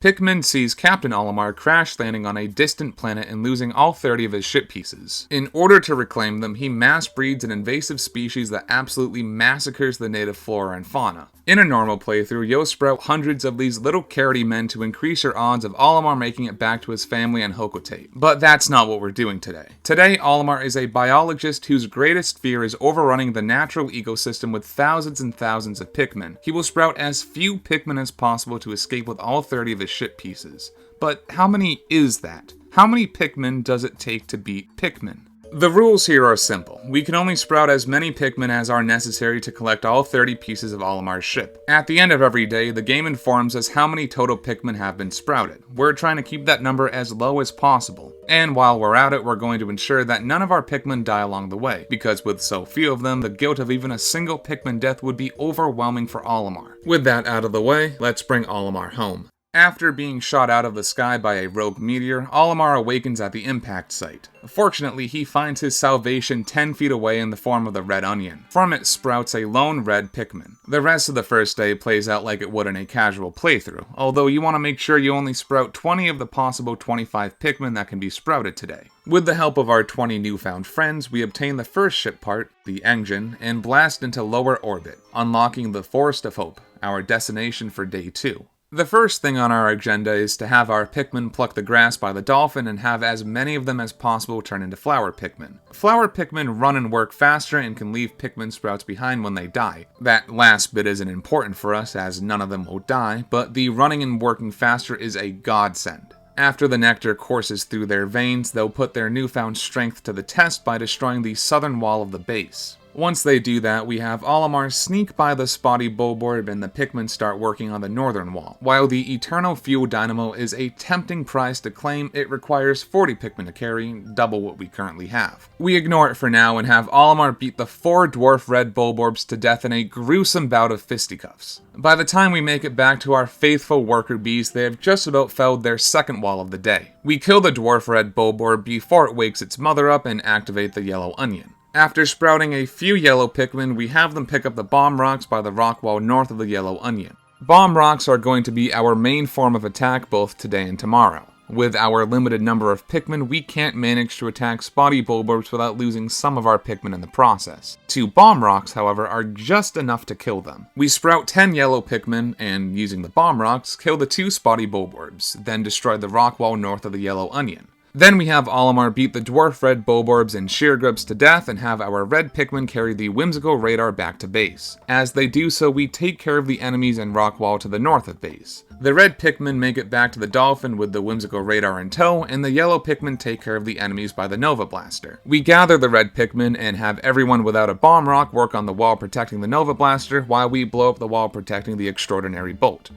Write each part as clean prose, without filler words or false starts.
Pikmin sees Captain Olimar crash landing on a distant planet and losing all 30 of his ship pieces. In order to reclaim them, he mass breeds an invasive species that absolutely massacres the native flora and fauna. In a normal playthrough, you'll sprout hundreds of these little carroty men to increase your odds of Olimar making it back to his family and Hocotate. But that's not what we're doing today. Today, Olimar is a biologist whose greatest fear is overrunning the natural ecosystem with thousands and thousands of Pikmin. He will sprout as few Pikmin as possible to escape with all 30 of his ship pieces. But how many is that? How many Pikmin does it take to beat Pikmin? The rules here are simple. We can only sprout as many Pikmin as are necessary to collect all 30 pieces of Olimar's ship. At the end of every day, the game informs us how many total Pikmin have been sprouted. We're trying to keep that number as low as possible. And while we're at it, we're going to ensure that none of our Pikmin die along the way, because with so few of them, the guilt of even a single Pikmin death would be overwhelming for Olimar. With that out of the way, let's bring Olimar home. After being shot out of the sky by a rogue meteor, Olimar awakens at the impact site. Fortunately, he finds his salvation 10 feet away in the form of the red onion. From it sprouts a lone red Pikmin. The rest of the first day plays out like it would in a casual playthrough, although you want to make sure you only sprout 20 of the possible 25 Pikmin that can be sprouted today. With the help of our 20 newfound friends, we obtain the first ship part, the engine, and blast into lower orbit, unlocking the Forest of Hope, our destination for day 2. The first thing on our agenda is to have our Pikmin pluck the grass by the dolphin and have as many of them as possible turn into flower Pikmin. Flower Pikmin run and work faster and can leave Pikmin sprouts behind when they die. That last bit isn't important for us as none of them will die, but the running and working faster is a godsend. After the nectar courses through their veins, they'll put their newfound strength to the test by destroying the southern wall of the base. Once they do that, we have Olimar sneak by the spotty bulborb and the Pikmin start working on the northern wall. While the Eternal Fuel Dynamo is a tempting prize to claim, it requires 40 Pikmin to carry, double what we currently have. We ignore it for now and have Olimar beat the 4 dwarf red bulborbs to death in a gruesome bout of fisticuffs. By the time we make it back to our faithful worker bees, they have just about felled their second wall of the day. We kill the dwarf red bulborb before it wakes its mother up and activate the yellow onion. After sprouting a few yellow Pikmin, we have them pick up the bomb rocks by the rock wall north of the yellow onion. Bomb rocks are going to be our main form of attack both today and tomorrow. With our limited number of Pikmin, we can't manage to attack spotty bulborbs without losing some of our Pikmin in the process. 2 bomb rocks, however, are just enough to kill them. We sprout 10 yellow Pikmin, and using the bomb rocks, kill the 2 spotty bulborbs, then destroy the rock wall north of the yellow onion. Then we have Olimar beat the dwarf red bulborbs and sheargrubs to death and have our red Pikmin carry the whimsical radar back to base. As they do so, we take care of the enemies and rock wall to the north of base. The red Pikmin make it back to the dolphin with the whimsical radar in tow, and the yellow Pikmin take care of the enemies by the Nova Blaster. We gather the red Pikmin and have everyone without a bomb rock work on the wall protecting the Nova Blaster while we blow up the wall protecting the extraordinary bolt.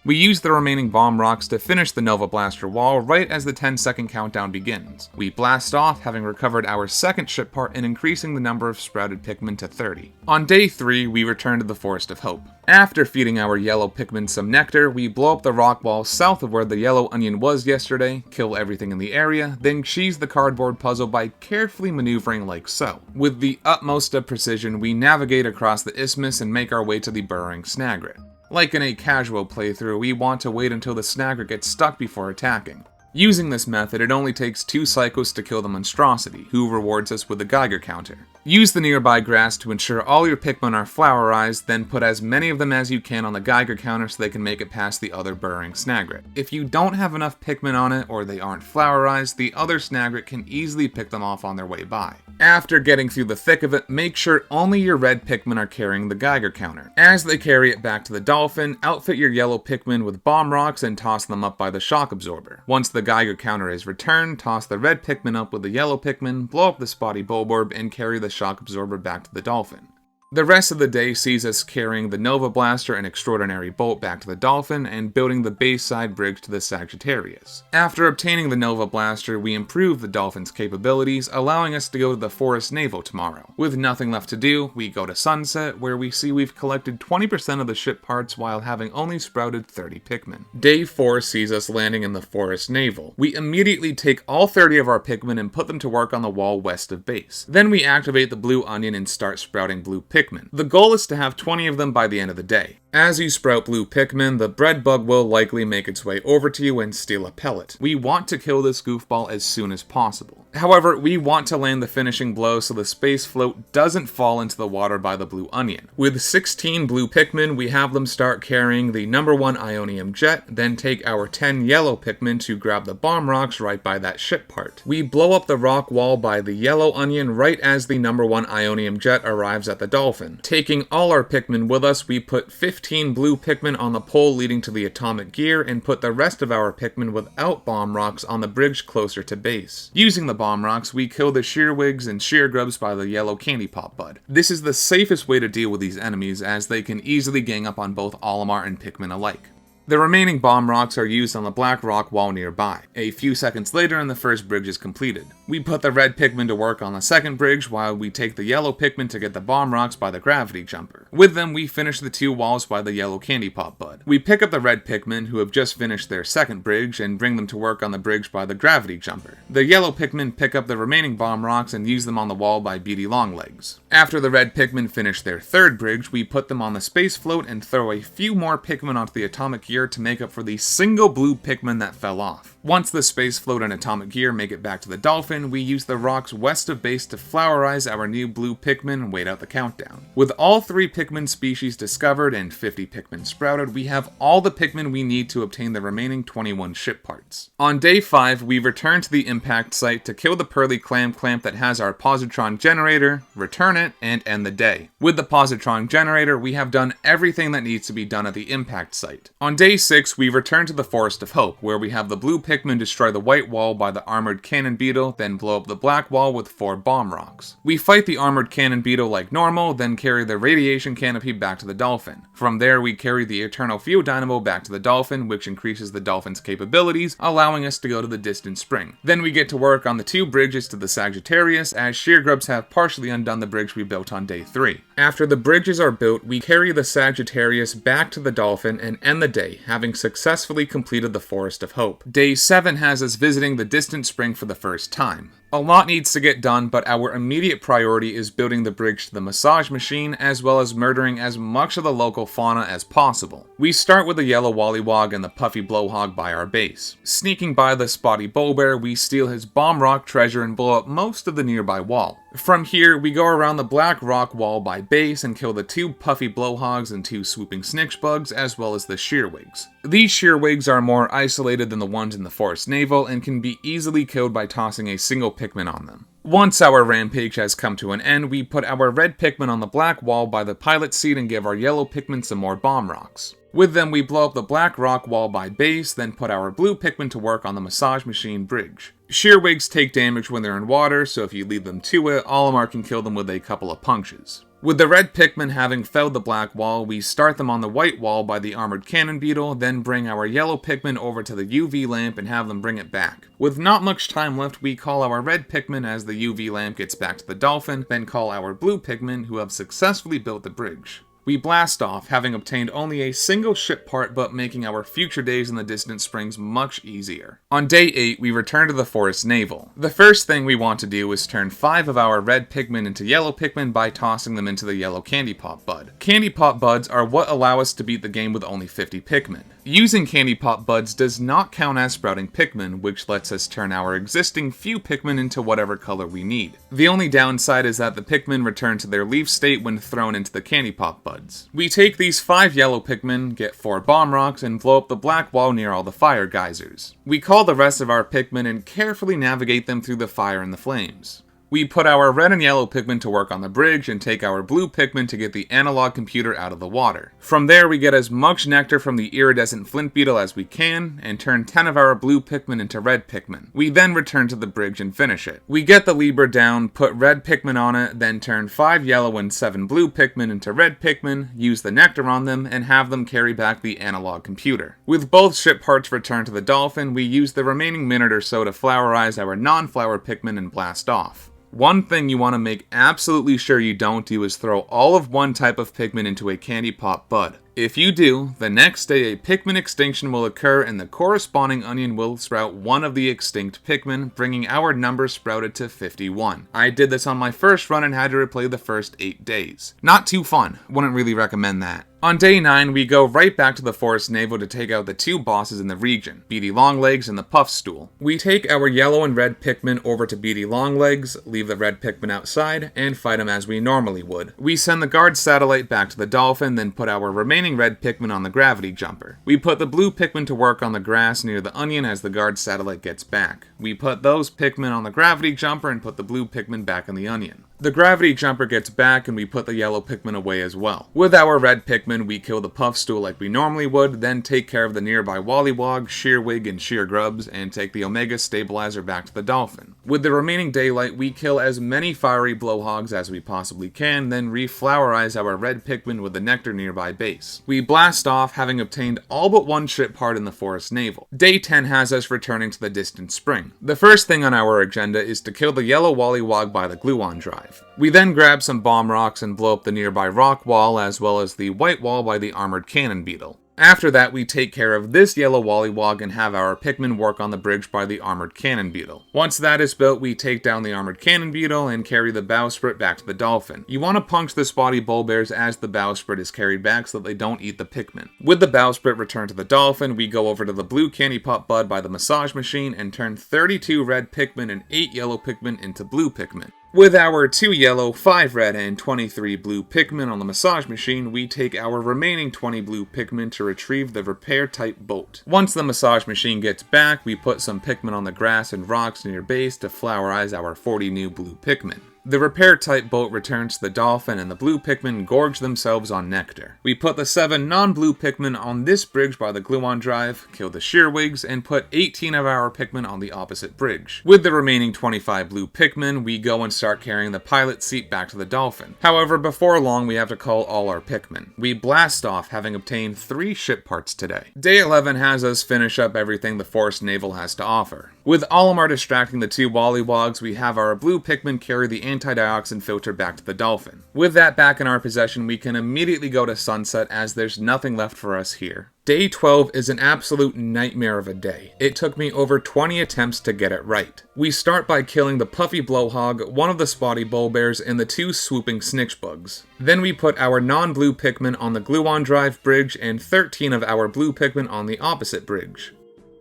We use the remaining bomb rocks to finish the Nova Blaster wall right as the 10-second countdown begins. We blast off, having recovered our second ship part and increasing the number of sprouted Pikmin to 30. On day 3, we return to the Forest of Hope. After feeding our yellow Pikmin some nectar, we blow up the rock wall south of where the yellow onion was yesterday, kill everything in the area, then cheese the cardboard puzzle by carefully maneuvering like so. With the utmost of precision, we navigate across the isthmus and make our way to the burrowing Snagret. Like in a casual playthrough, we want to wait until the Snagret gets stuck before attacking. Using this method, it only takes 2 cycles to kill the monstrosity, who rewards us with a Geiger counter. Use the nearby grass to ensure all your Pikmin are flowerized, then put as many of them as you can on the Geiger counter so they can make it past the other burrowing Snagret. If you don't have enough Pikmin on it, or they aren't flowerized, the other Snagret can easily pick them off on their way by. After getting through the thick of it, make sure only your red Pikmin are carrying the Geiger counter. As they carry it back to the dolphin, outfit your yellow Pikmin with bomb rocks and toss them up by the shock absorber. Once the Geiger counter is returned, toss the red Pikmin up with the yellow Pikmin, blow up the spotty bulborb, and carry the shock absorber back to the dolphin. The rest of the day sees us carrying the Nova Blaster and Extraordinary Bolt back to the Dolphin and building the base side bridge to the Sagittarius. After obtaining the Nova Blaster, we improve the Dolphin's capabilities, allowing us to go to the Forest Navel tomorrow. With nothing left to do, we go to Sunset, where we see we've collected 20% of the ship parts while having only sprouted 30 Pikmin. Day 4 sees us landing in the Forest Navel. We immediately take all 30 of our Pikmin and put them to work on the wall west of base. Then we activate the blue onion and start sprouting blue Pikmin Pikmin. The goal is to have 20 of them by the end of the day. As you sprout blue Pikmin, the bread bug will likely make its way over to you and steal a pellet. We want to kill this goofball as soon as possible. However, we want to land the finishing blow so the space float doesn't fall into the water by the blue onion. With 16 blue Pikmin, we have them start carrying the number 1 Ionium jet, then take our 10 yellow Pikmin to grab the bomb rocks right by that ship part. We blow up the rock wall by the yellow onion right as the number 1 Ionium jet arrives at the dolphin. Taking all our Pikmin with us, we put 15 blue Pikmin on the pole leading to the atomic gear and put the rest of our Pikmin without bomb rocks on the bridge closer to base. Using the bomb rocks, we kill the shearwigs and sheargrubs by the yellow candy pop bud. This is the safest way to deal with these enemies, as they can easily gang up on both Olimar and Pikmin alike. The remaining bomb rocks are used on the black rock wall nearby. A few seconds later and the first bridge is completed. We put the red Pikmin to work on the second bridge while we take the yellow Pikmin to get the bomb rocks by the gravity jumper. With them, we finish the 2 walls by the yellow candy pop bud. We pick up the red Pikmin who have just finished their second bridge and bring them to work on the bridge by the gravity jumper. The yellow Pikmin pick up the remaining bomb rocks and use them on the wall by Beady Longlegs. After the red Pikmin finish their third bridge, we put them on the space float and throw a few more Pikmin onto the atomic gear to make up for the single blue Pikmin that fell off. Once the space float and atomic gear make it back to the dolphin, we use the rocks west of base to flowerize our new blue Pikmin and wait out the countdown. With all 3 Pikmin species discovered and 50 Pikmin sprouted, we have all the Pikmin we need to obtain the remaining 21 ship parts. On day 5, we return to the impact site to kill the pearly clamp that has our positron generator, return it, and end the day. With the positron generator, we have done everything that needs to be done at the impact site. On day 6, we return to the Forest of Hope, where we have the blue Pikmin destroy the white wall by the armored cannon beetle, then blow up the black wall with 4 bomb rocks. We fight the armored cannon beetle like normal, then carry the radiation canopy back to the dolphin. From there, we carry the eternal fuel dynamo back to the dolphin, which increases the dolphin's capabilities, allowing us to go to the distant spring. Then we get to work on the 2 bridges to the Sagittarius, as sheargrubs have partially undone the bridge we built on day 3. After the bridges are built, we carry the Sagittarius back to the dolphin and end the day, having successfully completed the Forest of Hope. Day 7 has us visiting the distant spring for the first time. A lot needs to get done, but our immediate priority is building the bridge to the massage machine, as well as murdering as much of the local fauna as possible. We start with the yellow Wollywog and the puffy Blowhog by our base. Sneaking by the spotty Bowbear, we steal his bomb rock treasure and blow up most of the nearby wall. From here, we go around the black rock wall by base and kill the 2 puffy Blowhogs and 2 swooping Snitchbugs, as well as the shearwigs. These shearwigs are more isolated than the ones in the Forest Navel and can be easily killed by tossing a single Pikmin on them. Once our rampage has come to an end, we put our red Pikmin on the black wall by the pilot seat and give our yellow Pikmin some more bomb rocks. With them, we blow up the black rock wall by base, then put our blue Pikmin to work on the massage machine bridge. Shearwigs take damage when they're in water, so if you leave them to it, Olimar can kill them with a couple of punches. With the red Pikmin having felled the black wall, we start them on the white wall by the armored cannon beetle, then bring our yellow Pikmin over to the UV lamp and have them bring it back. With not much time left, we call our red Pikmin as the UV lamp gets back to the dolphin, then call our blue Pikmin who have successfully built the bridge. We blast off, having obtained only a single ship part but making our future days in the distant springs much easier. On day 8, we return to the Forest Navel. The first thing we want to do is turn 5 of our red Pikmin into yellow Pikmin by tossing them into the yellow Candy Pop Bud. Candy Pop Buds are what allow us to beat the game with only 50 Pikmin. Using Candy Pop Buds does not count as sprouting Pikmin, which lets us turn our existing few Pikmin into whatever color we need. The only downside is that the Pikmin return to their leaf state when thrown into the Candy Pop Buds. We take these 5 yellow Pikmin, get 4 bomb rocks, and blow up the black wall near all the fire geysers. We call the rest of our Pikmin and carefully navigate them through the fire and the flames. We put our red and yellow Pikmin to work on the bridge and take our blue Pikmin to get the analog computer out of the water. From there, we get as much nectar from the iridescent flint beetle as we can and turn 10 of our blue Pikmin into red Pikmin. We then return to the bridge and finish it. We get the lever down, put red Pikmin on it, then turn 5 yellow and 7 blue Pikmin into red Pikmin, use the nectar on them, and have them carry back the analog computer. With both ship parts returned to the dolphin, we use the remaining minute or so to flowerize our non-flower Pikmin and blast off. One thing you want to make absolutely sure you don't do is throw all of one type of Pikmin into a Candy Pop Bud. If you do, the next day a Pikmin extinction will occur and the corresponding onion will sprout one of the extinct Pikmin, bringing our number sprouted to 51. I did this on my first run and had to replay the first 8 days. Not too fun, wouldn't really recommend that. On day 9, we go right back to the Forest Navel to take out the 2 bosses in the region, Beady Longlegs and the Puffstool. We take our yellow and red Pikmin over to Beady Longlegs, leave the red Pikmin outside, and fight him as we normally would. We send the guard satellite back to the dolphin, then put our remaining red Pikmin on the gravity jumper. We put the blue Pikmin to work on the grass near the onion as the guard satellite gets back. We put those Pikmin on the gravity jumper and put the blue Pikmin back in the onion. The gravity jumper gets back and we put the yellow Pikmin away as well. With our red Pikmin, we kill the Puffstool like we normally would, then take care of the nearby Wollywog, Shearwig, and Sheargrubs, and take the Omega Stabilizer back to the dolphin. With the remaining daylight, we kill as many fiery blowhogs as we possibly can, then reflowerize our red Pikmin with the nectar nearby base. We blast off, having obtained all but one ship part in the Forest Navel. Day 10 has us returning to the distant spring. The first thing on our agenda is to kill the yellow Wollywog by the Gluon Drive. We then grab some bomb rocks and blow up the nearby rock wall as well as the white wall by the armored cannon beetle. After that, we take care of this yellow Wollywog and have our Pikmin work on the bridge by the armored cannon beetle. Once that is built, we take down the armored cannon beetle and carry the bowsprit back to the dolphin. You want to punch the spotty bullbears as the bowsprit is carried back so that they don't eat the Pikmin. With the bowsprit returned to the dolphin, we go over to the blue candy pop bud by the massage machine and turn 32 red Pikmin and 8 yellow Pikmin into blue Pikmin. With our 2 yellow, 5 red, and 23 blue Pikmin on the massage machine, we take our remaining 20 blue Pikmin to retrieve the repair-type boat. Once the massage machine gets back, we put some Pikmin on the grass and rocks near base to flowerize our 40 new blue Pikmin. The repair-type boat returns to the dolphin and the blue Pikmin gorge themselves on nectar. We put the 7 non-blue Pikmin on this bridge by the Gluon Drive, kill the Shearwigs, and put 18 of our Pikmin on the opposite bridge. With the remaining 25 blue Pikmin, we go and start carrying the pilot seat back to the dolphin. However, before long we have to call all our Pikmin. We blast off, having obtained 3 ship parts today. Day 11 has us finish up everything the Forest Navel has to offer. With Olimar distracting the 2 Wollywogs, we have our blue Pikmin carry the anti-dioxin filter back to the dolphin. With that back in our possession, we can immediately go to sunset as there's nothing left for us here. Day 12 is an absolute nightmare of a day. It took me over 20 attempts to get it right. We start by killing the puffy blowhog, one of the spotty bullbears, and the 2 swooping snitchbugs. Then we put our non-blue Pikmin on the Gluon Drive bridge and 13 of our blue Pikmin on the opposite bridge.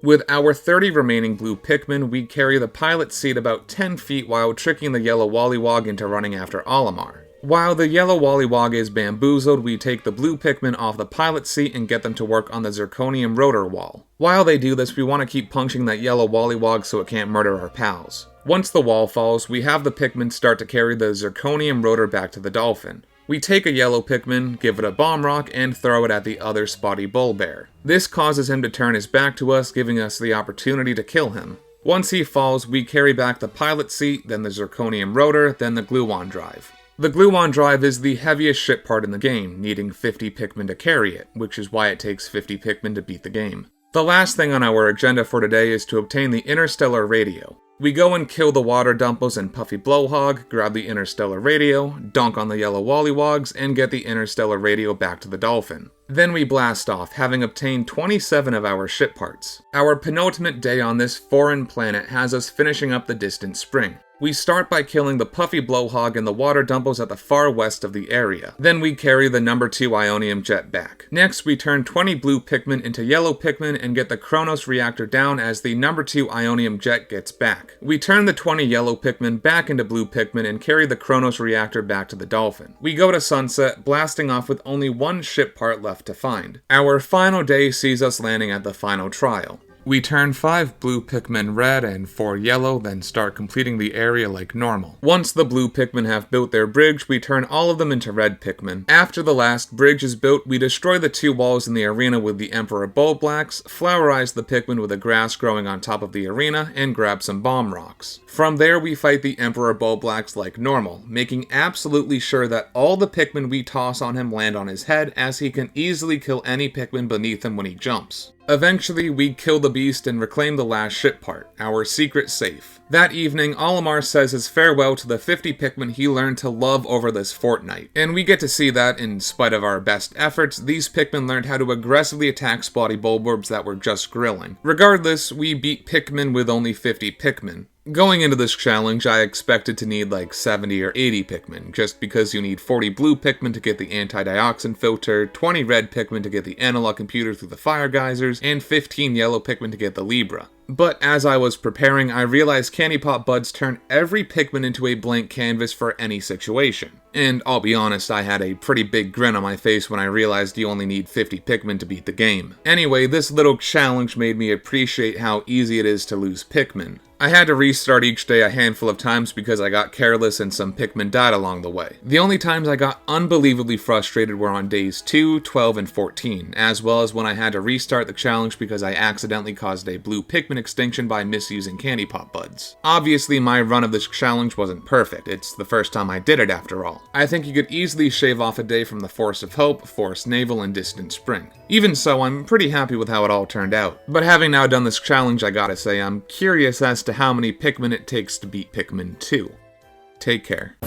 With our 30 remaining blue Pikmin, we carry the pilot seat about 10 feet while tricking the yellow Wollywog into running after Olimar. While the yellow Wollywog is bamboozled, we take the blue Pikmin off the pilot seat and get them to work on the zirconium rotor wall. While they do this, we want to keep punching that yellow Wollywog so it can't murder our pals. Once the wall falls, we have the Pikmin start to carry the zirconium rotor back to the dolphin. We take a yellow Pikmin, give it a bomb rock, and throw it at the other spotty bullbear. This causes him to turn his back to us, giving us the opportunity to kill him. Once he falls, we carry back the pilot seat, then the zirconium rotor, then the Gluon Drive. The Gluon Drive is the heaviest ship part in the game, needing 50 Pikmin to carry it, which is why it takes 50 Pikmin to beat the game. The last thing on our agenda for today is to obtain the interstellar radio. We go and kill the water dumpos and puffy blowhog, grab the interstellar radio, dunk on the yellow Wollywogs, and get the interstellar radio back to the dolphin. Then we blast off, having obtained 27 of our ship parts. Our penultimate day on this foreign planet has us finishing up the distant spring. We start by killing the puffy blowhog and the water dumpos at the far west of the area. Then we carry the number 2 Ionium jet back. Next, we turn 20 blue Pikmin into yellow Pikmin and get the Kronos reactor down as the number 2 Ionium jet gets back. We turn the 20 yellow Pikmin back into blue Pikmin and carry the Kronos reactor back to the dolphin. We go to sunset, blasting off with only 1 ship part left to find. Our final day sees us landing at the final trial. We turn 5 blue Pikmin red and 4 yellow, then start completing the area like normal. Once the blue Pikmin have built their bridge, we turn all of them into red Pikmin. After the last bridge is built, we destroy the 2 walls in the arena with the Emperor Bulblacks, flowerize the Pikmin with the grass growing on top of the arena, and grab some bomb rocks. From there, we fight the Emperor Bulblacks like normal, making absolutely sure that all the Pikmin we toss on him land on his head, as he can easily kill any Pikmin beneath him when he jumps. Eventually, we kill the beast and reclaim the last ship part, our secret safe. That evening, Olimar says his farewell to the 50 Pikmin he learned to love over this fortnight. And we get to see that, in spite of our best efforts, these Pikmin learned how to aggressively attack spotty bulborbs that were just grilling. Regardless, we beat Pikmin with only 50 Pikmin. Going into this challenge, I expected to need like 70 or 80 Pikmin, just because you need 40 blue Pikmin to get the anti-dioxin filter, 20 red Pikmin to get the analog computer through the fire geysers, and 15 yellow Pikmin to get the Libra. But as I was preparing, I realized Candy Pop Buds turn every Pikmin into a blank canvas for any situation. And I'll be honest, I had a pretty big grin on my face when I realized you only need 50 Pikmin to beat the game. Anyway, this little challenge made me appreciate how easy it is to lose Pikmin. I had to restart each day a handful of times because I got careless and some Pikmin died along the way. The only times I got unbelievably frustrated were on days 2, 12, and 14, as well as when I had to restart the challenge because I accidentally caused a blue Pikmin extinction by misusing Candy Pop Buds. Obviously, my run of this challenge wasn't perfect. It's the first time I did it after all. I think you could easily shave off a day from the Forest of Hope, Forest Navel, and Distant Spring. Even so, I'm pretty happy with how it all turned out. But having now done this challenge, I gotta say, I'm curious as to how many Pikmin it takes to beat Pikmin 2. Take care.